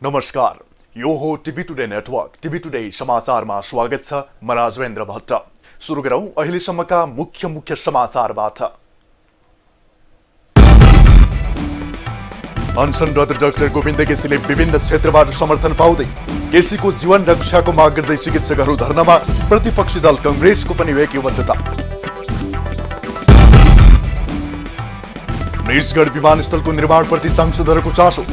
नमस्कार, यो हो TV today network. TV today समाचारमा स्वागत छ। म राजवेन्द्र भट्ट। सुरु गरौं अहिलेसम्मका मुख्य समाचारबाट। अनसनरत डाक्टर गोविन्द केसीले विभिन्न क्षेत्रबाट समर्थन पाउँदै केसीको जीवन रक्षाको माग गर्दै चिकित्सकहरू धरनामा। प्रतिपक्षी दल कांग्रेसको पनि एकबद्धता। निजगढ विमानस्थलको निर्माणप्रति सांसदहरूको चासो।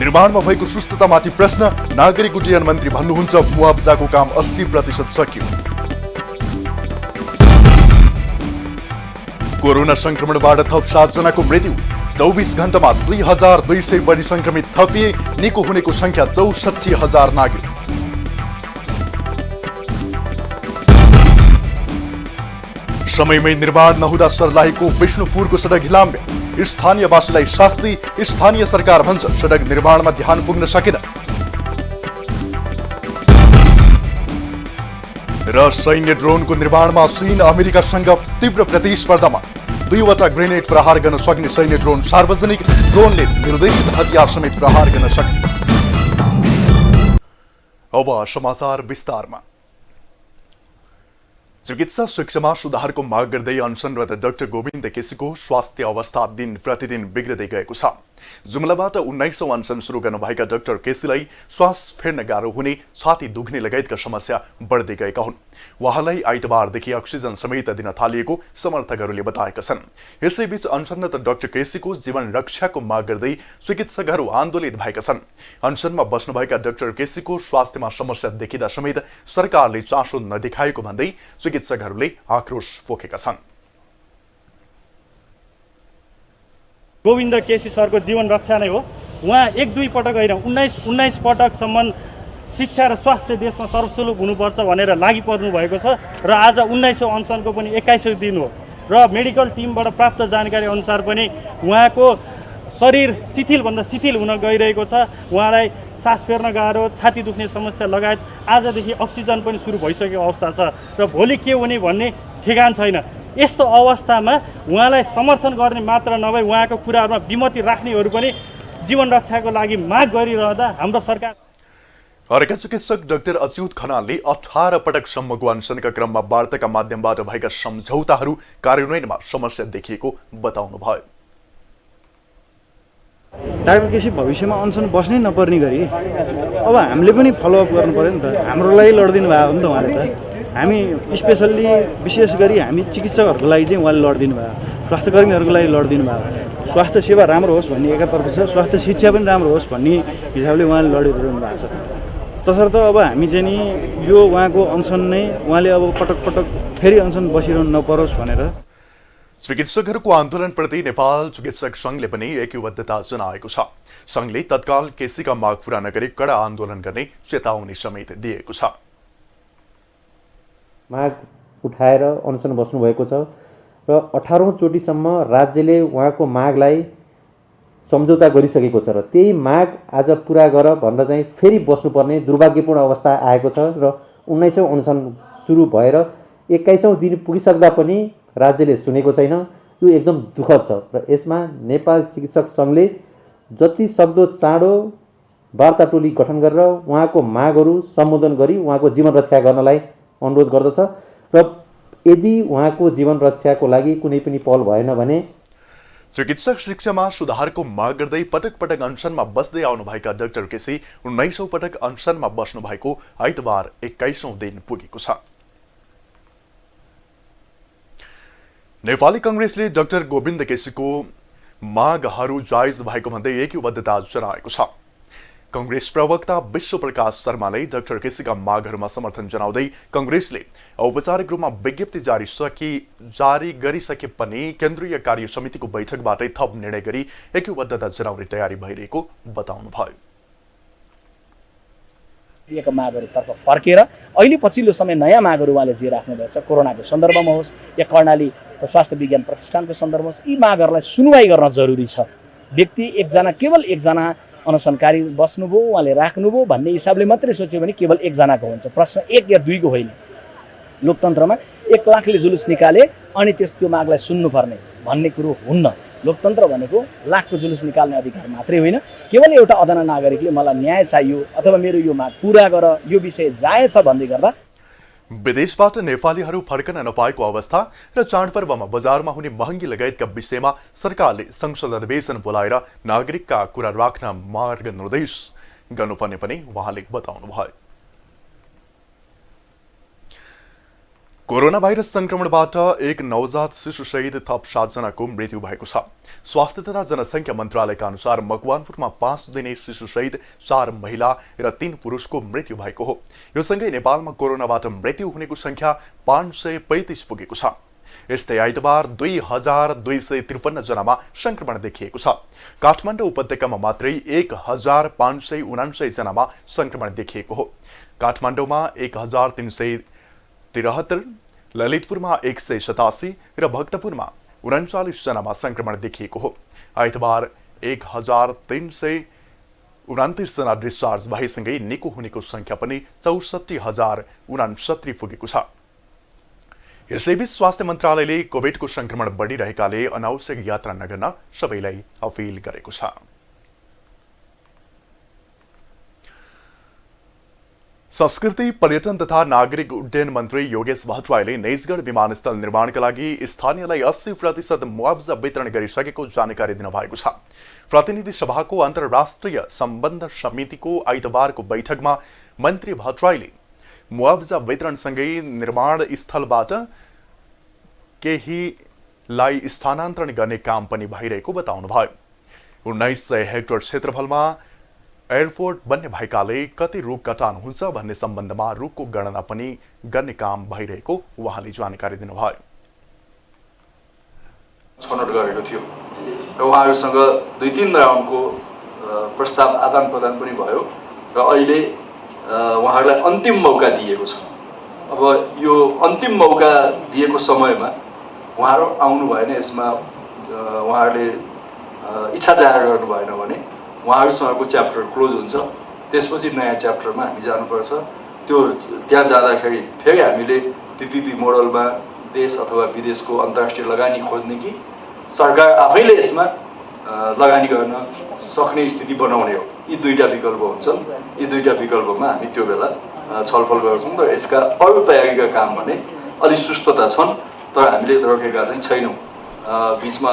निर्माणमा भएको सुस्ततामाथि प्रश्न। नागरिक उड्डयन मन्त्री भन्नुहुन्छ मुआवजाको काम 80% सकियो। कोरोना संक्रमणबाट थप 7 जनाको मृत्यु। 24 घण्टामा 2200 बढी संक्रमित थपिए। निको हुनेको संख्या 64,000 नाग्यो। समयमै निर्माण नहुँदा सर्लाहीको विष्णुपुरको सडक हिलाम्य। स्थानीयवासीलाई शास्ति। स्थानीय सरकार भन्छ सडक निर्माणमा ध्यान पुग्न सकेन। र सैन्य ड्रोनको निर्माणमा चीन अमेरिकासँग तीव्र प्रतिस्पर्धामा। 2वटा ग्रेनेड प्रहार गर्न सक्ने सैन्य ड्रोन सार्वजनिक। ड्रोनले निर्देशित हतियार समेत प्रहार गर्न सक्ने। अब समाचार विस्तारमा। चिकित्सा शिक्षामा सुधारको माग गर्दै अनसनरत डाक्टर गोविन्द केसीको स्वास्थ्य अवस्था दिन प्रतिदिन बिग्रदै गएको छ। जुम्लाबाट 19औं अनसन सुरु गर्नुभएका डाक्टर केसीलाई श्वास फेर्न गाह्रो हुने, छाती दुख्ने लगायतका समस्या बढ्दै गएका हुन्। उहाँलाई आइतबारदेखि अक्सिजन समेत दिन थालिएको समर्थकहरूले बताएका छन्। यसैबीच अनसनरत डाक्टर केसीको जीवन रक्षाको माग गर्दै चिकित्सकहरू आन्दोलित भएका छन्। अनसनमा बस्नुभएका डाक्टर केसीको स्वास्थ्यमा समस्या देखिँदा समेत सरकारले चासो नदेखाएको भन्दै चिकित्सकहरूले आक्रोश पोखेका छन्। गोविन्द केसी सरको जीवन रक्षा नै हो। उहाँ 1-2 पटक होइन 19 पटकसम्म शिक्षा र स्वास्थ्य देशमा सर्वसुलभ हुनुपर्छ भनेर लागि पर्नु भएको छ। र आज 19औं अनसनको पनि 21औं दिन हो। र मेडिकल टिमबाट प्राप्त जानकारी अनुसार पनि उहाँको शरीर शिथिलभन्दा शिथिल हुन गइरहेको छ। उहाँलाई सास फेर्न गाह्रो, छाती दुख्ने समस्या लगायत आजदेखि अक्सिजन पनि सुरु भइसकेको अवस्था छ। र भोलि के हुने भन्ने ठेगान छैन। यस्तो अवस्थामा उहाँलाई समर्थन गर्ने मात्र नभई उहाँको कुराहरूमा विमति राख्नेहरू पनि जीवन रक्षाको लागि माग गरिरहँदा हाम्रो सरकार। अर्का चिकित्सक डाक्टर अच्युत खनालले 18 पटकसम्मको अनसनका क्रममा वार्ताका माध्यमबाट भएका सम्झौताहरू कार्यान्वयनमा समस्या देखिएको बताउनुभयो। डाक्टर केसी भविष्यमा अनसन बस्नै नपर्ने गरी अब हामीले पनि फलोअप गर्नु पर्यो नि त। हाम्रो लागि लडिदिनु भएको हो नि त उहाँले त। हामी स्पेसल्ली विशेष गरी हामी चिकित्सकहरूको लागि चाहिँ उहाँले लडिदिनु भयो। स्वास्थ्यकर्मीहरूको लागि लडिदिनु भयो। स्वास्थ्य सेवा राम्रो होस् भन्ने एकातर्फ छ, स्वास्थ्य शिक्षा पनि राम्रो होस् भन्ने हिसाबले उहाँले लडिरहनु भएको छ। तसर्थ अब हामी चाहिँ नि यो उहाँको अनसन नै उहाँले अब पटक पटक फेरि अनसन बसिरहनु नपरोस् भनेर। चिकित्सकहरूको आन्दोलनप्रति नेपाल चिकित्सक संघले पनि एकबद्धता जनाएको छ। संघले तत्काल केसीका माग पूरा नगरी कडा आन्दोलन गर्ने चेतावनी समेत दिएको छ। माग उठाएर अनसन बस्नुभएको छ र 18औं चोटिसम्म राज्यले उहाँको मागलाई सम्झौता गरिसकेको छ। र त्यही माग आज पुरा गर भनेर चाहिँ फेरि बस्नुपर्ने दुर्भाग्यपूर्ण अवस्था आएको छ। र 19औं अनसन सुरु भएर 21औं दिन पुगिसक्दा पनि राज्यले सुनेको छैन। यो एकदम दुःखद छ। र यसमा नेपाल चिकित्सक संघले जति सक्दो चाँडो वार्ता टोली गठन गरेर उहाँको मागहरू सम्बोधन गरी उहाँको जीवन रक्षा गर्नलाई अनुरोध गर्दछ। र यदि उहाँको जीवन रक्षाको लागि कुनै पनि पहल भएन भने चिकित्सक शिक्षामा सुधारको माग गर्दै पटक पटक अनसनमा बस्दै आउनुभएका डाक्टर केसी 19औं पटक अनसनमा बस्नु भएको आइतबार 21औं दिन पुगेको छ। नेपाली कांग्रेसले डाक्टर गोविन्द केसीको मागहरू जायज भएको भन्दै एकबद्धता जनाएको छ। कांग्रेस प्रवक्ता विश्व प्रकाश शर्माले डाक्टर केसीका मागहरूमा समर्थन जनाउँदै कांग्रेसले औपचारिक रूपमा विज्ञप्ति जारी गरिसके पनि केन्द्रीय कार्य समितिको बैठकबाटै थप निर्णय गरी एकबद्धता जनाउने तयारी भइरहेको बताउनुभयो। दिएका मागहरूतर्फ फर्केर अहिले पछिल्लो समय नयाँ मागहरू उहाँले जे राख्नुभएको छ, कोरोनाको सन्दर्भमा होस् या कर्णाली स्वास्थ्य विज्ञान प्रतिष्ठानको सन्दर्भमा होस्, यी मागहरूलाई सुनवाई गर्न जरुरी छ। व्यक्ति केवल एकजना अनसनकारी बस्नुभयो, उहाँले राख्नुभयो भन्ने हिसाबले मात्रै सोच्यो भने केवल एकजनाको हुन्छ। प्रश्न 1 या 2 को होइन। लोकतन्त्रमा 1 लाखले जुलुस निकाले अनि त्यो मागलाई सुन्नुपर्ने भन्ने कुरो हुन्न। लोकतन्त्र भनेको लाखको जुलुस निकाल्ने अधिकार मात्रै होइन, केवल एउटा अदना नागरिकले मलाई न्याय चाहियो अथवा मेरो यो माग पुरा गर, यो विषय जायज छ भन्दै गर्दा विदेशबाट नेपालीहरू फर्कन नपाएको अवस्था र चाडपर्वमा बजारमा हुने महँगी लगायतका विषयमा सरकारले संसद अधिवेशन बोलाएर नागरिकका कुरा राख्न मार्गनिर्देश गर्नुपर्ने पनि उहाँले बताउनुभयो। कोरोना भाइरस संक्रमणबाट एक नवजात शिशु सहित थप 7 जनाको मृत्यु भएको छ। स्वास्थ्य तथा जनसङ्ख्या मन्त्रालयका अनुसार मकवानपुरमा 5 दिने शिशु सहित 4 महिला र 3 पुरुषको मृत्यु भएको हो। यो सँगै नेपालमा कोरोनाबाट मृत्यु हुनेको संख्या 535 पुगेको छ। यस्तै आइतबार 2253 जनामा संक्रमण देखिएको छ। काठमाडौँ उपत्यकामा मात्रै 1579 जनामा संक्रमण देखिएको हो। काठमाडौँमा 1373, ललितपुरमा 187 र भक्तपुरमा 39 जनामा संक्रमण देखिएको हो। आइतबार 1329 जना डिस्चार्ज भएसँगै निको हुनेको संख्या पनि 64,069 पुगेको छ। यसैबीच स्वास्थ्य मन्त्रालयले कोभिडको संक्रमण बढिरहेकाले अनावश्यक यात्रा नगर्न सबैलाई अपिल गरेको छ। संस्कृति, पर्यटन तथा नागरिक उड्डयन मन्त्री योगेश भट्टराईले निजगढ विमानस्थल निर्माणका लागि स्थानीयलाई 80% मुआवजा वितरण गरिसकेको जानकारी दिनुभएको छ। प्रतिनिधि सभाको अन्तर्राष्ट्रिय सम्बन्ध समितिको आइतबारको बैठकमा मन्त्री भट्टराईले मुआवजा वितरणसँगै निर्माण स्थलबाट केहीलाई स्थानान्तरण गर्ने काम पनि भइरहेको बताउनुभयो। 1900 हेक्टर क्षेत्रफलमा एयरपोर्ट बन्ने भएकाले कति रुख कटान हुन्छ भन्ने सम्बन्धमा रुखको गणना पनि गर्ने काम भइरहेको उहाँले जानकारी दिनुभयो। छनौट गरेको थियो र उहाँहरूसँग 2-3 राउन्डको प्रस्ताव आदान प्रदान पनि भयो र अहिले उहाँहरूलाई अन्तिम मौका दिएको छ। अब यो अन्तिम मौका दिएको समयमा उहाँहरू आउनु भएन, यसमा उहाँहरूले इच्छा जाहेर गर्नु भएन भने उहाँहरूसँगको च्याप्टर क्लोज हुन्छ। त्यसपछि नयाँ च्याप्टरमा हामी जानुपर्छ। त्यो त्यहाँ जाँदाखेरि फेरि हामीले पिपिपी मोडलमा देश अथवा विदेशको अन्तर्राष्ट्रिय लगानी खोज्ने कि सरकार आफैले यसमा लगानी गर्न सक्ने स्थिति बनाउने हो। यी दुईटा विकल्प हुन्छन्। यी दुईटा विकल्पमा हामी त्यो बेला छलफल गर्छौँ र यसका अरू तयारीका काम भने अलि सुस्तता छन्, तर हामीले रोकेका चाहिँ छैनौँ। बीचमा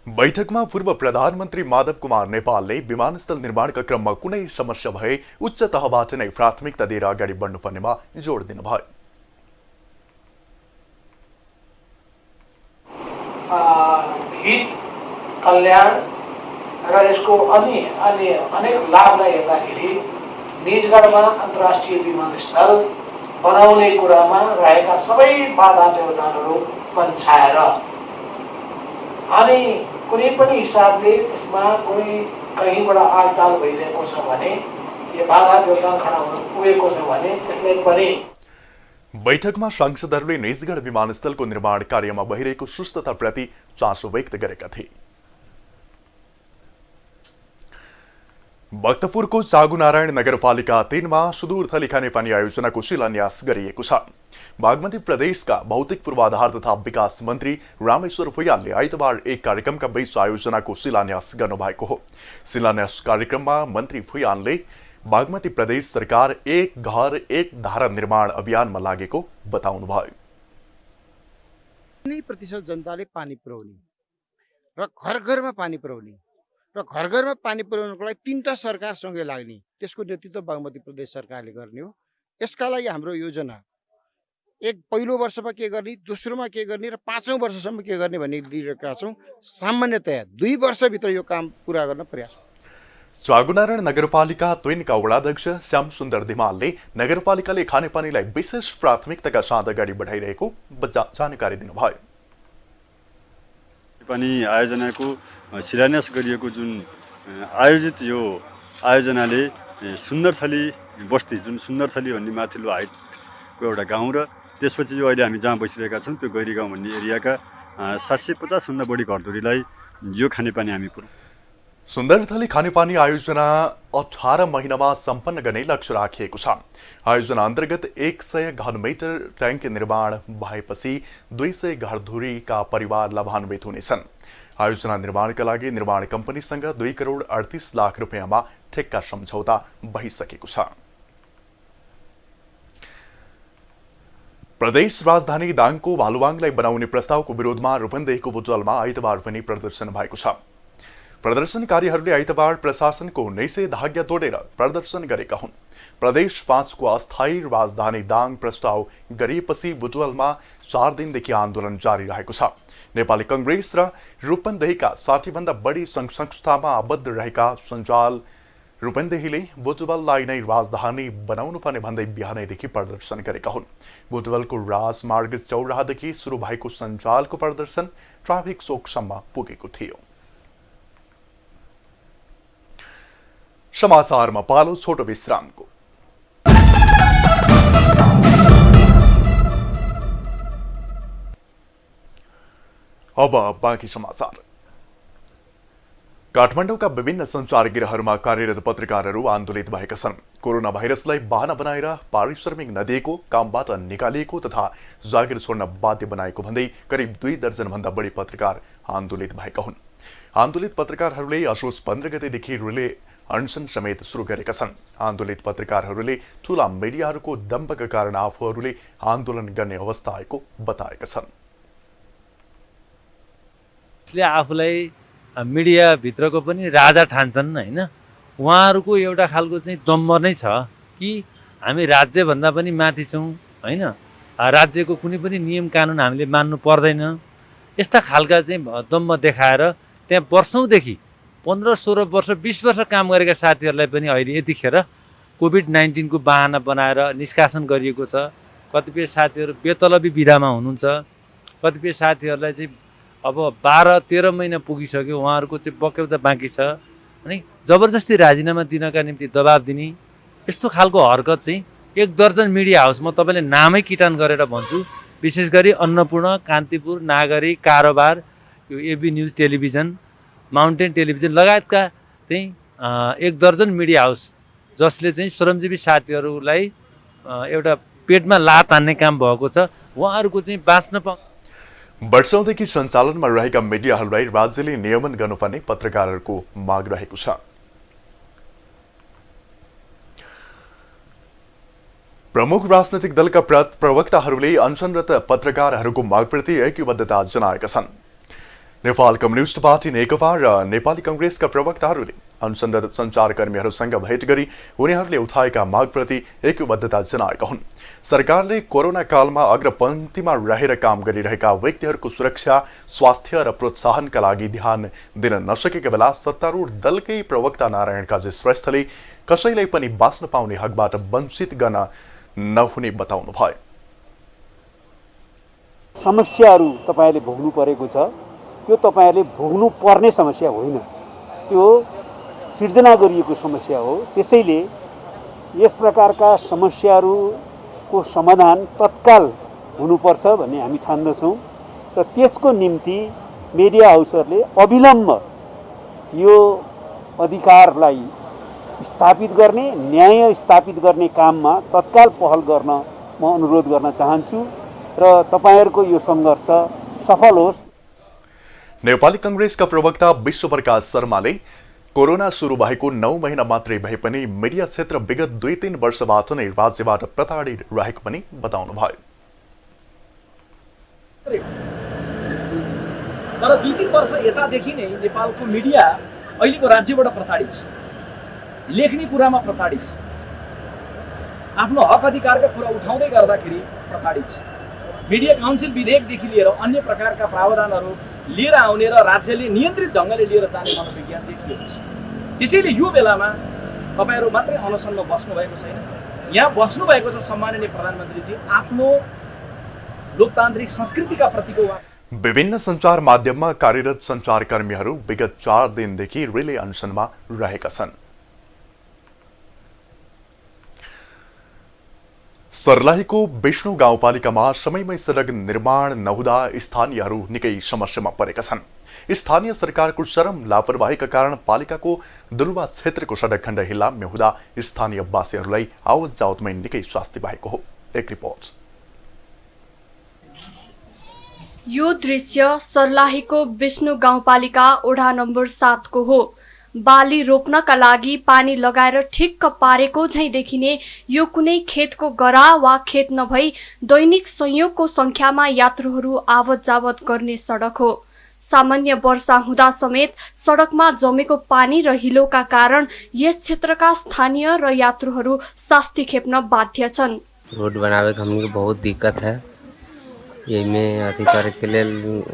बैठकमा पूर्व प्रधानमन्त्री माधव कुमार नेपालले विमानस्थल निर्माणका क्रममा कुनै समस्या भए उच्च तहबाट नै प्राथमिकता दिएर अगाडि बढ्नुपर्नेमा जोड दिनुभयो। हित, कल्याण र यसको अनेक लाभलाई हेर्दाखेरि निजगढमा अन्तर्राष्ट्रिय विमानस्थल बनाउने कुरामा रहेका सबै बाधा व्यवधानहरू पन्छाएर अनि कुनै पनि हिसाबले त्यसमा कुनै कहीँबाट आलटाल भइरहेको छ भने, यो बाधा व्यवधान खडा हुन पुगेको छ भने त्यसले पनि। बैठकमा सांसदहरूले निजगढ विमानस्थलको निर्माण कार्यमा भइरहेको सुस्तताप्रति चासो व्यक्त गरेका थिए। भक्तपुरको चागुनारायण नगरपालिका 3मा सुदूर थली खानेपानी आयोजनाको शिलान्यास गरिएको छ। बागमती प्रदेशका भौतिक पूर्वाधार तथा विकास मन्त्री रामेश्वर भुयालले आइतबार एक कार्यक्रमका बीच आयोजनाको शिलान्यास गर्नुभएको हो। शिलान्यास कार्यक्रममा मन्त्री भुयालले बागमती प्रदेश सरकार एक घर एक धारा निर्माण अभियानमा लागेको बताउनुभयो। 90% जनताले पानी पुर्याउने र घर घरमा पानी पुर्याउने र घर घरमा पानी पुर्याउनको लागि 3टा सरकारसँगै लाग्ने, त्यसको नेतृत्व बागमती प्रदेश सरकारले गर्ने हो। यसका लागि हाम्रो योजना पहिलो वर्षमा के गर्ने, दोस्रोमा के गर्ने र 5औं वर्षसम्म के गर्ने भन्ने दिइरहेका छौँ। सामान्यतया 2 वर्षभित्र यो काम पुरा गर्न प्रयास। चागुनारायण नगरपालिका 3का वडाध्यक्ष श्याम सुन्दर धिमालले नगरपालिकाले खानेपानीलाई विशेष प्राथमिकताका साथ अगाडि बढाइरहेको जानकारी दिनुभयो। पानी आयोजनाको शिलान्यास गरिएको जुन आयोजित यो आयोजनाले सुन्दरथली बस्ती, जुन सुन्दरथली भन्ने माथिल्लो हाइटको एउटा गाउँ र त्यसपछि जो अहिले हामी जहाँ बसिरहेका छौँ त्यो गैरी गाउँ भन्ने एरियाका 750 भन्दा बढी घरधुरीलाई यो खानेपानी हामी सुन्दरथली खानेपानी आयोजना 18 महिनामा सम्पन्न गर्ने लक्ष्य राखिएको छ। आयोजना अन्तर्गत 100 घनमिटर ट्याङ्की निर्माण भएपछि 200 घरधुरीका परिवार लाभान्वित हुनेछन्। आयोजना निर्माणका लागि निर्माण कम्पनीसँग 2 करोड 38 लाख रुपियाँमा ठेक्का सम्झौता भइसकेको छ। प्रदेश राजधानी दाङको भालुवाङलाई बनाउने प्रस्तावको विरोधमा रूपन्देहीको बुटवलमा आइतबार पनि प्रदर्शन भएको छ। प्रदर्शनकारीहरूले आइतबार प्रशासनको निषेधाज्ञा तोडेर प्रदर्शन गरेका हुन्। प्रदेश 5 को अस्थायी राजधानी दाङ प्रस्ताव गरिएपछि बुटवलमा 4 दिनदेखि आन्दोलन जारी रहेको छ। नेपाली कांग्रेस र रूपन्देहीका 60 भन्दा बढी संघ संस्थामा आबद्ध रहेका सञ्जाल रूपन्देहीले बुटवललाई नै राजधानी बनाउनु पर्ने भन्दै बिहानैदेखि प्रदर्शन गरेका हुन्। बुटवलको राजमार्ग चौराहादेखि सुरु भएको सञ्जालको प्रदर्शन ट्राफिक चोकसम्म पुगेको थियो। समाचारमा पालो छोटो विश्रामको। अब बाँकी समाचार। काठमाडौँका विभिन्न सञ्चारगृहहरूमा कार्यरत पत्रकारहरू आन्दोलित भएका छन्। कोरोना भाइरसलाई बहाना बनाएर पारिश्रमिक नदिएको, कामबाट निकालिएको तथा जागिर छोड्न बाध्य बनाएको भन्दै करिब 2 दर्जन भन्दा बढी पत्रकार आन्दोलित भएका हुन्। आन्दोलित पत्रकारहरूले असोज 15 गतेदेखि रिले अनसन समेत सुरु गरेका छन्। आन्दोलित पत्रकारहरूले ठूला मिडियाहरूको दम्भका कारण आफूहरूले आन्दोलन गर्ने अवस्था आएको बताएका छन्। आफूलाई मिडिया भित्रको पनि राजा ठान्छन् हैन। उहाँहरूको एउटा खालको चाहिँ दम्भ नै छ कि हामी राज्यभन्दा पनि माथि छौँ हैन। राज्यको कुनै पनि नियम कानुन हामीले मान्नु पर्दैन। यस्ता खालका चाहिँ दम्भ देखाएर त्यहाँ वर्षौंदेखि 15-16 वर्ष 20 वर्ष काम गरेका साथीहरूलाई पनि अहिले यतिखेर कोभिड-19 को बहाना बनाएर निष्कासन गरिएको छ। कतिपय साथीहरू बेतलबी विधामा हुनुहुन्छ। कतिपय साथीहरूलाई चाहिँ अब 12-13 महिना पुगिसक्यो, उहाँहरूको चाहिँ बक्यौता बाँकी छ अनि जबरजस्ती राजीनामा दिनका निम्ति दबाब दिने यस्तो खालको हरकत चाहिँ 1 दर्जन मिडिया हाउस, म तपाईँले नामै किटान गरेर भन्छु, विशेष गरी अन्नपूर्ण, कान्तिपुर, नागरिक, कारोबार, यो AB News Television, Mountain Television लगायतका चाहिँ 1 दर्जन मिडिया हाउस जसले चाहिँ श्रमजीवी साथीहरूलाई एउटा पेटमा लात हान्ने काम भएको छ, उहाँहरूको चाहिँ बाँच्न वर्षौंदेखि सञ्चालनमा रहेका मिडियाहरूलाई राज्यले नियमन गर्नुपर्ने पत्रकारहरूको माग रहेको छ। प्रमुख राजनैतिक दलका प्रवक्ताहरूले अनसनरत पत्रकारहरूको मागप्रति ऐक्यबद्धता जनाएका छन्। नेपाल कम्युनिस्ट पार्टी नेकपा र नेपाली कांग्रेसका प्रवक्ताहरूले अनसनरत सञ्चारकर्मीहरूसँग भेट गरी उनीहरूले उठाएका मागप्रति ऐक्यबद्धता जनाएका हुन्। सरकारले कोरोना कालमा अग्रपंक्तिमा रहेर काम गरिरहेका व्यक्तिहरूको सुरक्षा, स्वास्थ्य र प्रोत्साहनका लागि ध्यान दिन नसकेका बेला सत्तारूढ दलकै प्रवक्ता नारायण काजी श्रेष्ठले कसैलाई पनि बाँच्न पाउने हकबाट वञ्चित गर्न नहुने बताउनु भयो। समस्याहरू तपाईले भोग्नु परेको छ, त्यो तपाईहरुले भोग्नु पर्ने समस्या होइन, त्यो सिर्जना गरिएको समस्या हो। त्यसैले यस प्रकारका समस्याहरूको समाधान तत्काल हुनुपर्छ भन्ने हामी ठान्दछौँ र त्यसको निम्ति मिडिया हाउसहरूले अविलम्ब यो अधिकारलाई स्थापित गर्ने, न्याय स्थापित गर्ने काममा तत्काल पहल गर्न म अनुरोध गर्न चाहन्छु र तपाईहरुको यो सङ्घर्ष सफल होस्। नेपाली कांग्रेसका प्रवक्ता विश्वप्रकाश शर्माले कोरोना सुरु भएको 9 महिना मात्रै भए पनि मिडिया क्षेत्र विगत 2-3 वर्षबाट नै राज्यबाट प्रताडित रहेको पनि बताउनु भयो। तर 2-3 वर्ष यतादेखि नै नेपालको मिडिया अहिलेको राज्यबाट प्रताडित छ, लेख्ने कुरामा प्रताडित छ, आफ्नो हक अधिकारका कुरा उठाउँदै गर्दाखेरि प्रताडित छ। मिडिया काउन्सिल विधेयकदेखि लिएर अन्य प्रकारका प्रावधानहरू लिएर आउने र राज्यले नियन्त्रित ढङ्गले लिएर जाने मनोविज्ञान देखिएको छ। त्यसैले यो बेलामा तपाईहरु मात्रै अनसनमा बस्नु भएको छैन, यहाँ बस्नु भएको छ सम्माननीय प्रधानमन्त्रीजी आफ्नो लोकतान्त्रिक संस्कृतिका प्रतीक हो। विभिन्न सञ्चार माध्यममा कार्यरत सञ्चारकर्मीहरू विगत 4 दिनदेखि रिले अनसनमा रहेका छन्। सर्लाहीको विष्णु गाउँपालिकामा समयमै सडक निर्माण नहुँदा स्थानीयहरू निकै समस्यामा परेका छन्। स्थानीय सरकारको चरम लापरवाहीका कारण पालिकाको दुर्वा क्षेत्रको सडक खण्ड हिल्लाम्य हुँदा स्थानीय वासीहरूलाई आवत जावतमै निकै शास्ति भएको हो। एक रिपोर्ट। यो दृश्य सर्लाहीको विष्णु गाउँपालिका वडा नम्बर 7 को हो। बाली रोप्नका लागि पानी लगाएर ठिक्क पारेको झैं देखिने यो कुनै खेतको गरा वा खेत नभई दैनिक संयोगको संख्यामा यात्रुहरू आवत जावत गर्ने सडक हो। सामान्य वर्षा हुँदा समेत सडकमा जमेको पानी र हिलोका कारण यस क्षेत्रका स्थानीय र यात्रुहरू शास्ति खेप्न बाध्य छन्। रोड बनावे के हमनी के बहुत दिक्कत है। एमे अथी करे के लेल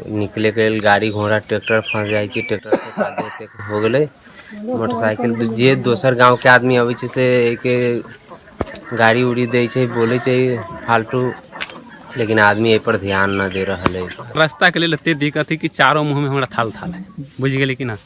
निकले के लेल गाड़ी घोड़ा ट्रैक्टर फंस जाए कि ट्रैक्टर से कादे हो गेले। मोटरसाइकिल जे दोसर गांव के आदमी अबै छै से के गाड़ी उड़ी दे छै, बोले छै फालतू, लेकिन आदमी ए पर ध्यान न दे रहल है। रास्ता के लिए एते दिक्कत है कि चारों मुंह में हमरा थाल थाल है, बुझ गेले कि ना।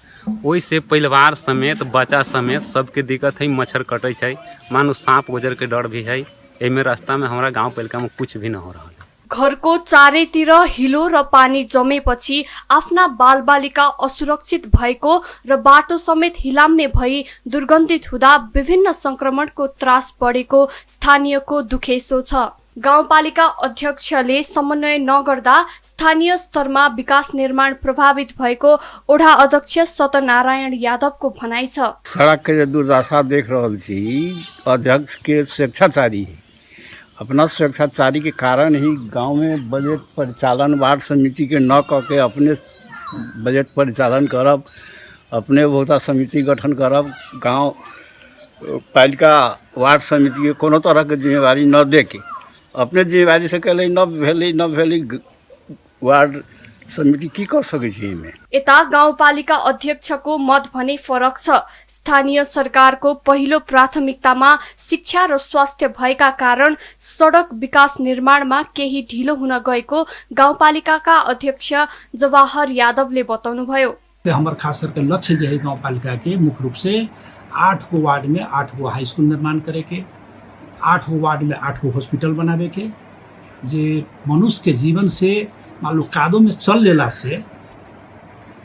ओहि से परिवार समेत बच्चा समेत सबके दिक्कत है। मच्छर कटे छै, मानो सांप गुजर के डर भी है। एमे रास्ता में हमारा गांव पालिका में कुछ भी न हो रहा है। घरको चारैतिर हिलो र पानी जमेपछि आफ्ना बालबालिका असुरक्षित भएको र बाटो समेत हिलाम्ने भई दुर्गन्धित हुँदा विभिन्न संक्रमणको त्रास बढेको स्थानीयको दुखेसो छ। गाउँपालिका अध्यक्षले समन्वय नगर्दा स्थानीय स्तरमा विकास निर्माण प्रभावित भएको ओडा अध्यक्ष सत्यनारायण यादवको भनाइ छ। सड़क के दुर्दशा देख रहल छी, अध्यक्ष के स्वेच्छाचारी अपना स्वेच्छाचारी के कारण ही गांव में बजट परिचालन वार्ड समिति के न क के अपने बजट परिचालन करब, अपने उपभोक्ता समिति गठन करब, गांव पालिका वार्ड समिति के कोनो तरह के जिम्मेवारी न दे के अपने जिम्मेवारी से कले न भेलै वार्ड समिति की कर सकै छै। एमे यता गाउँपालिका अध्यक्षको मत भने फरक छ। स्थानीय सरकारको पहिलो प्राथमिकतामा शिक्षा र स्वास्थ्य भएका कारण सडक विकास निर्माणमा केही ढिलो हुन गएको गाउँपालिकाका अध्यक्ष जवाहर यादवले बताउनुभयो। हमारे खास करके लक्ष्य जो है गाउँपालिका के मुख्य रूप से 8 गो वार्ड में 8 गो हाई स्कूल निर्माण करे के, 8 गो वार्ड में 8 गो हॉस्पिटल बनावे के, जे मनुष्य के जीवन से मान लो कादों में चल लेला से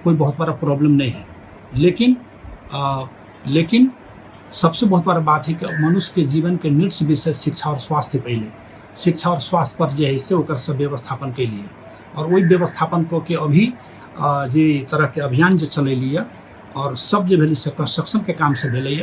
कोई बहुत बड़ा प्रॉब्लम नहीं है। लेकिन सबसे बहुत बड़ा बात है कि मनुष्य के जीवन के नीड्स विषय शिक्षा और स्वास्थ्य पहले शिक्षा और स्वास्थ्य पर जो है से ओकर सब व्यवस्थापन के लिए और वही व्यवस्थापन को के अभी जे तरह के अभियान जो चले लिया और सब जो भेली कंस्ट्रक्शन के काम से भेले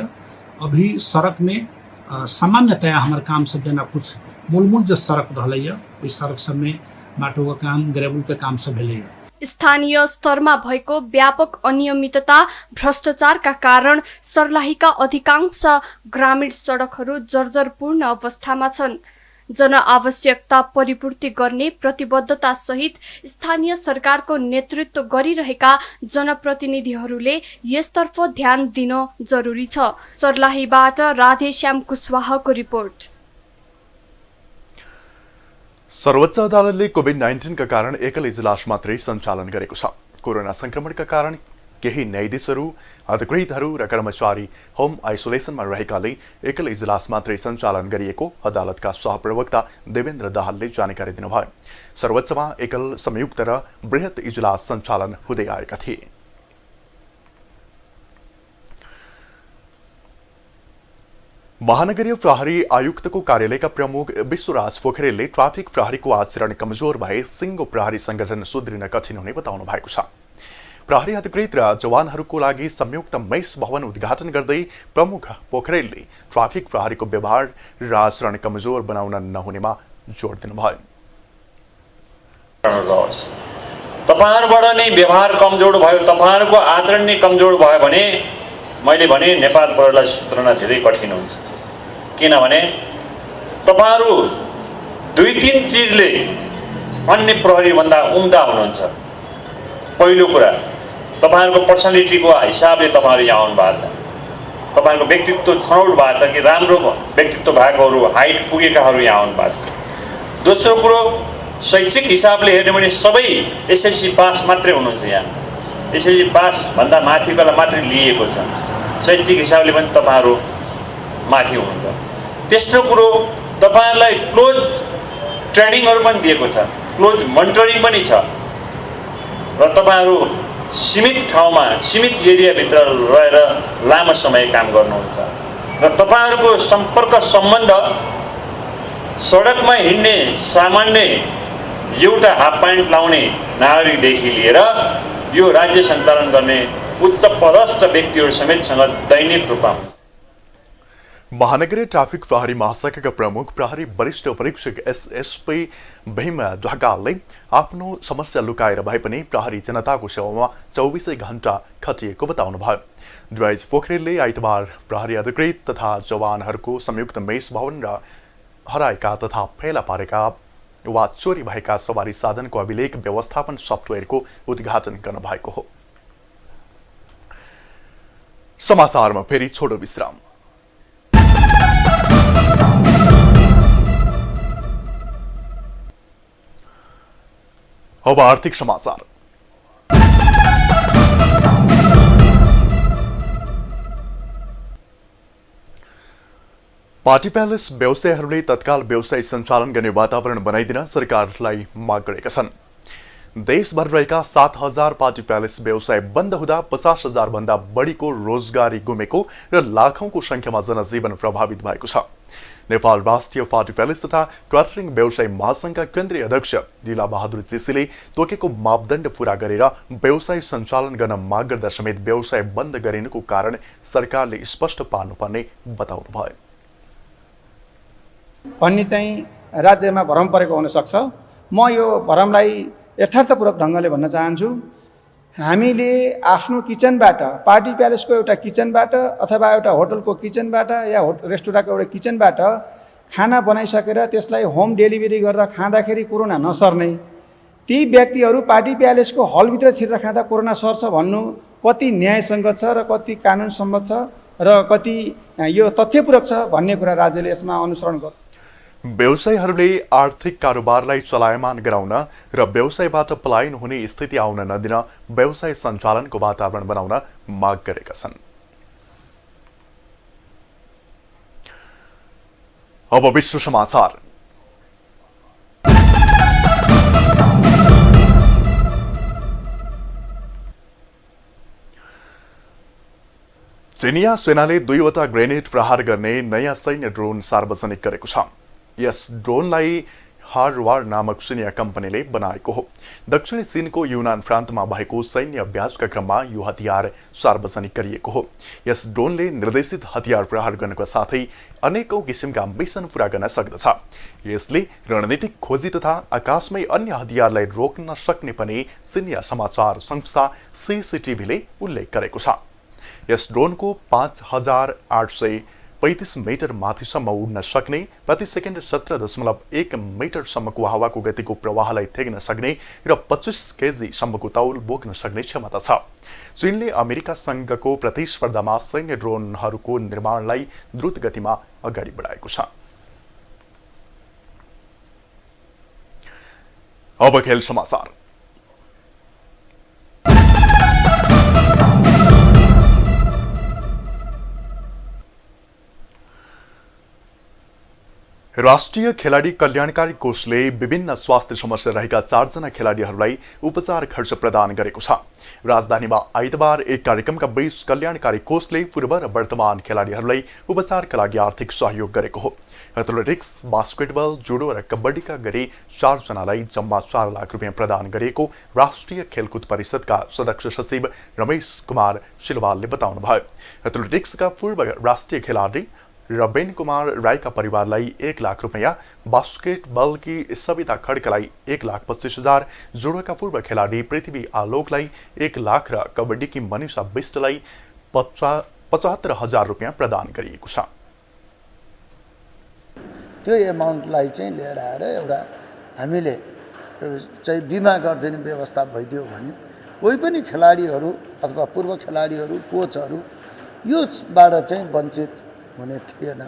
अभी सड़क में सामान्यतया हमारे काम सब देना कुछ मूलमूल जो सड़क रहले वही सड़क सब में माटो का काम ग्रेवल के काम सब भेले। स्थानीय स्तरमा भएको व्यापक अनियमितता भ्रष्टाचारका कारण सर्लाहीका अधिकांश ग्रामीण सडकहरू जर्जरपूर्ण अवस्थामा छन्। जनआवश्यकता परिपूर्ति गर्ने प्रतिबद्धता सहित स्थानीय सरकारको नेतृत्व गरिरहेका जनप्रतिनिधिहरूले यसतर्फ ध्यान दिन जरुरी छ। सर्लाहीबाट राधेश्याम कुशवाहको रिपोर्ट। सर्वोच्च अदालतले कोभिड-19 का कारण एकल इजलास मात्रै सञ्चालन गरेको छ। कोरोना संक्रमणका कारण केही न्यायाधीशहरू, अधिकृतहरू र कर्मचारी होम आइसोलेसनमा रहेकाले एकल इजलास मात्रै सञ्चालन गरिएको अदालतका सहप्रवक्ता देवेन्द्र दाहालले जानकारी दिनुभयो। सर्वोच्चमा एकल संयुक्त र बृहत इजलास सञ्चालन हुँदै आएका थिए। महानगरीय प्रहरी आयुक्तको कार्यालयका प्रमुख विश्वराज पोखरेलले ट्राफिक प्रहरीको आचरण कमजोर भए सिङ्गो प्रहरी संगठन सुध्रिन कठिन हुने बताउनु भएको छ। प्रहरी अधिकृत र जवानहरूको लागि संयुक्त मेस भवन उद्घाटन गर्दै प्रमुख पोखरेलले ट्राफिक प्रहरीको व्यवहार र आचरण कमजोर बनाउन नहुनेमा जोड दिनुभयो। तपाईहरुबाट नै व्यवहार कमजोर भयो, तपाईहरुको आचरण नै कमजोर भयो भने मैले भने नेपाल प्रहरीलाई सुध्रन धेरै कठिन हुन्छ। किनभने तपाईहरु 2-3 चीजले अन्य प्रहरी भन्दा उम्दा हुनुहुन्छ। पहिलो कुरा, तपाईहरुको पर्सनालिटीको हिसाबले तपाईहरु यहाँ आउनु भएको छ। तपाईहरुको व्यक्तित्व छनौट भएको छ कि राम्रो व्यक्तित्व भएकोहरू, हाइट पुगेकाहरू यहाँ आउनु भएको छ। दोस्रो कुरो, शैक्षिक हिसाबले हेर्ने भने सबै एसएलसी पास मात्रै हुनुहुन्छ यहाँ। एसएलसी पास भन्दा माथिकोलाई मात्रै लिएको छ। शैक्षिक हिसाबले पनि तपाईहरु माथि हुनुहुन्छ। तेस्रो कुरो, तपाईहरुलाई क्लोज ट्रेनिङहरु पनि दिएको छ, क्लोज मोनिटरिङ पनि छ र तपाईहरु सीमित ठाउँमा सीमित एरियाभित्र रहेर लामो समय काम गर्नुहुन्छ र तपाईहरुको सम्पर्क सम्बन्ध सडकमा हिँड्ने सामान्य एउटा हाफ प्यान्ट लाउने नागरिकदेखि लिएर यो राज्य सञ्चालन गर्ने उच्च पदस्थ व्यक्तिहरू समेतसँग दैनिक रूपमा महानगरीय ट्राफिक प्रहरी महाशाखाका प्रमुख प्रहरी वरिष्ठ परीक्षक एसएसपी भीम ढकालले आफ्नो समस्या लुकाएर भए पनि प्रहरी जनताको सेवामा 24 घण्टा खटिएको बताउनुभयो। ड्वाइज पोखरेलले आइतबार प्रहरी अधिकृत तथा जवानहरूको संयुक्त मेष भवन र हराएका तथा फेला पारेका वा चोरी भएका सवारी साधनको अभिलेख व्यवस्थापन सफ्टवेयरको उद्घाटन गर्नुभएको हो। समाचारमा फेरि छोटो विश्राम। अब आर्थिक समाचार। पार्टी प्यालेस व्यवसायीहरूले तत्काल व्यवसाय सञ्चालन गर्ने वातावरण बनाइदिन सरकारलाई माग गरेका छन्। देशभर रहेका 7,000 पार्टी प्यालेस व्यवसाय बन्द हुँदा 50,000 भन्दा बढीको रोजगारी गुमेको र लाखौंको संख्यामा जनजीवन प्रभावित भएको छ। नेपाल राष्ट्रिय पार्टी प्यालेस तथा क्याटरिङ व्यवसाय महासंघका केन्द्रीय अध्यक्ष लीला बहादुर जेसीले तोकेको मापदण्ड पूरा गरेर व्यवसाय सञ्चालन गर्न माग गर्दा समेत व्यवसाय बन्द गरिनुको कारण सरकारले स्पष्ट पार्नुपर्ने बताउनुभयो। भन्ने चाहिँ राज्यमा भ्रम परेको हुन सक्छ। म यो भ्रमलाई यथार्थपूर्वक ढङ्गले भन्न चाहन्छु। हामीले आफ्नो किचनबाट, पार्टी प्यालेसको एउटा किचनबाट अथवा एउटा होटलको किचनबाट या रेस्टुरेन्टको एउटा किचनबाट खाना बनाइसकेर त्यसलाई होम डेलिभरी गरेर खाँदाखेरि कोरोना नसर्ने, ती व्यक्तिहरू पार्टी प्यालेसको हलभित्र छिरेर खाँदा कोरोना सर्छ भन्नु कति न्यायसङ्गत छ र कति कानुन सम्मत छ र कति यो तथ्यपूरक छ भन्ने कुरा राज्यले यसमा अनुसरण गर्छ। व्यवसायीहरूले आर्थिक कारोबारलाई चलायमान गराउन र व्यवसायबाट पलायन हुने स्थिति आउन नदिन व्यवसाय सञ्चालनको वातावरण बनाउन माग गरेका छन्। अब विश्व समाचार। चिनिया सेनाले 2वटा ग्रेनेड प्रहार गर्ने नयाँ सैन्य ड्रोन सार्वजनिक गरेको छ। यस ड्रोनलाई हार्डवार नामक चिनिया कम्पनीले बनाएको हो। दक्षिणी चीनको युनान प्रान्तमा भएको सैन्य अभ्यासका क्रममा यो हतियार सार्वजनिक गरिएको हो। यस ड्रोनले निर्देशित हतियार प्रहार गर्नुका साथै अनेकौं किसिमका मिशन पूरा गर्न सक्दछ। यसले रणनीतिक खोजी तथा आकाशमै अन्य हतियारलाई रोक्न सक्ने पनि चिनिया समाचार संस्था सीसीटीभीले उल्लेख गरेको छ। यस ड्रोनको 5,835 मिटर माथिसम्म उड्न सक्ने, प्रति सेकेन्ड 17.1 मिटरसम्मको हावाको गतिको प्रवाहलाई थेग्न सक्ने र 25 केजीसम्मको तौल बोक्न सक्ने क्षमता छ। चीनले अमेरिकासँगको प्रतिस्पर्धामा सैन्य ड्रोनहरूको निर्माणलाई द्रुत गतिमा अगाडि बढाएको छ। अब खेल समाचार। राष्ट्रिय खेलाडी कल्याणकारी कोषले विभिन्न स्वास्थ्य समस्या रहेका 4 जना खेलाडीहरूलाई उपचार खर्च प्रदान गरेको छ। राजधानीमा आइतबार एक कार्यक्रमका बीच कल्याणकारी कोषले पूर्व र वर्तमान खेलाडीहरूलाई उपचारका लागि आर्थिक सहयोग गरेको हो। एथलेटिक्स, बास्केटबल, जुडो र कबड्डीका गरी 4 जनालाई जम्मा 4 लाख रुपियाँ प्रदान गरिएको राष्ट्रिय खेलकुद परिषदका सदस्य सचिव रमेश कुमार सिलवालले बताउनुभयो। एथलेटिक्सका पूर्व राष्ट्रिय खेलाडी रबेन कुमार राईका परिवारलाई 1 लाख रुपियाँ, बास्केटबलकी सविता खड्कालाई 1,25,000, जुडोका पूर्व खेलाडी पृथ्वी आलोकलाई 1 लाख र कबड्डीकी मनिषा विष्टलाई 75,000 रुपियाँ प्रदान गरिएको छ। त्यो एमाउन्टलाई चाहिँ लिएर आएर एउटा हामीले चाहिँ बिमा गरिदिने व्यवस्था भइदियो भने कोही पनि खेलाडीहरू अथवा पूर्व खेलाडीहरू, कोचहरू योबाट चाहिँ वञ्चित हुने थिएन।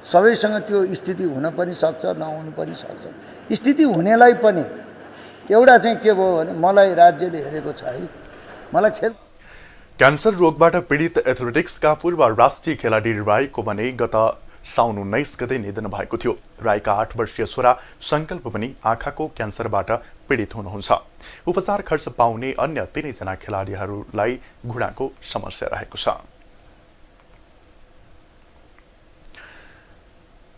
सबैसँग त्यो स्थिति हुन पनि सक्छ, नहुनु पनि सक्छ। स्थिति हुनेलाई पनि एउटा चाहिँ के भयो भने मलाई राज्यले हेरेको छ है, मलाई खेल। क्यान्सर रोगबाट पीडित एथलेटिक्सका पूर्व राष्ट्रिय खेलाडी राईको भने गत साउन 19 गते निधन भएको थियो। राईका 8 वर्षीय छोरा संकल्प पनि आँखाको क्यान्सरबाट पीडित हुनुहुन्छ। उपचार खर्च पाउने अन्य 3 जना खेलाडीहरूलाई घुँडाको समस्या रहेको छ।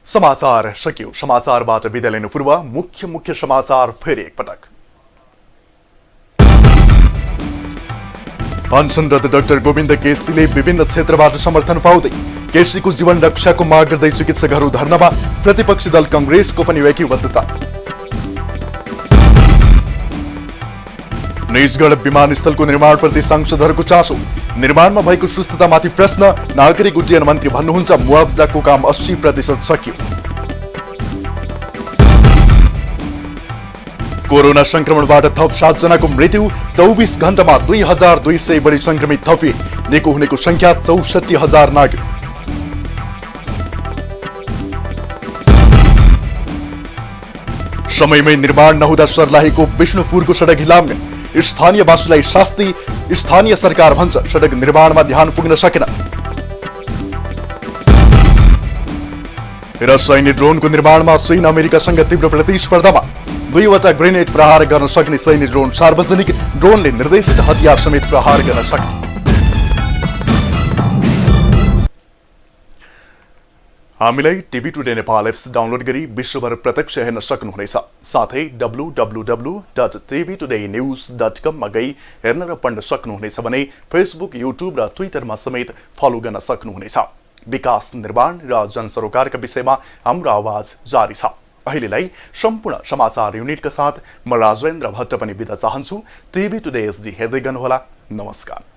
समाचार सकियो। समाचारबाट बिदा लिनु पूर्व मुख्य समाचार फेरि एकपटक। अनसनरत डाक्टर गोविन्द केसीले विभिन्न क्षेत्रबाट समर्थन पाउँदै केसीको जीवन रक्षाको माग गर्दै चिकित्सकहरू धर्नामा। प्रतिपक्षी दल कांग्रेसको पनि ऐक्यबद्धता। निजगढ विमानस्थलको निर्माणप्रति सांसदहरूको चासो। निर्माणमा भएको सुस्ततामाथि प्रश्न। नागरिक उड्डयन मन्त्री भन्नुहुन्छ मुआवजाको काम 80% सकियो। कोरोना संक्रमणबाट थप 7 जनाको मृत्यु। 24 घण्टामा 2200 बढी संक्रमित थपिए। निको हुनेको संख्या 64,000 नाग्यो। समयमै निर्माण नहुँदा सर्लाहीको विष्णुपुरको सडक हिलाम्य। स्थानीयवासीलाई शास्ति। स्थानीय सरकार भन्छ सडक निर्माणमा ध्यान पुग्न सकेन। र सैन्य ड्रोनको निर्माणमा चीन अमेरिकासँग तीव्र प्रतिस्पर्धामा। 2वटा ग्रेनेड प्रहार गर्न सक्ने सैन्य ड्रोन सार्वजनिक। ड्रोनले निर्देशित हतियार समेत प्रहार गर्न सक्ने। हामीलाई TV today Nepal apps download गरी विश्वभर प्रत्यक्ष हेर्न सक्नुहुनेछ। साथै www.tvtoday.news.com मा गई हेर्न र पढ्न सक्नुहुनेछ भने फेसबुक, युट्युब र ट्विटरमा समेत फलो गर्न सक्नुहुनेछ। विकास, निर्माण र जनसरोकारका विषयमा हाम्रो आवाज जारी छ। अहिलेलाई सम्पूर्ण समाचार युनिटका साथ म राजेन्द्र भट्ट पनि बिदा चाहन्छु। टिभी टुडे एसडी हेर्दै गर्नुहोला। नमस्कार।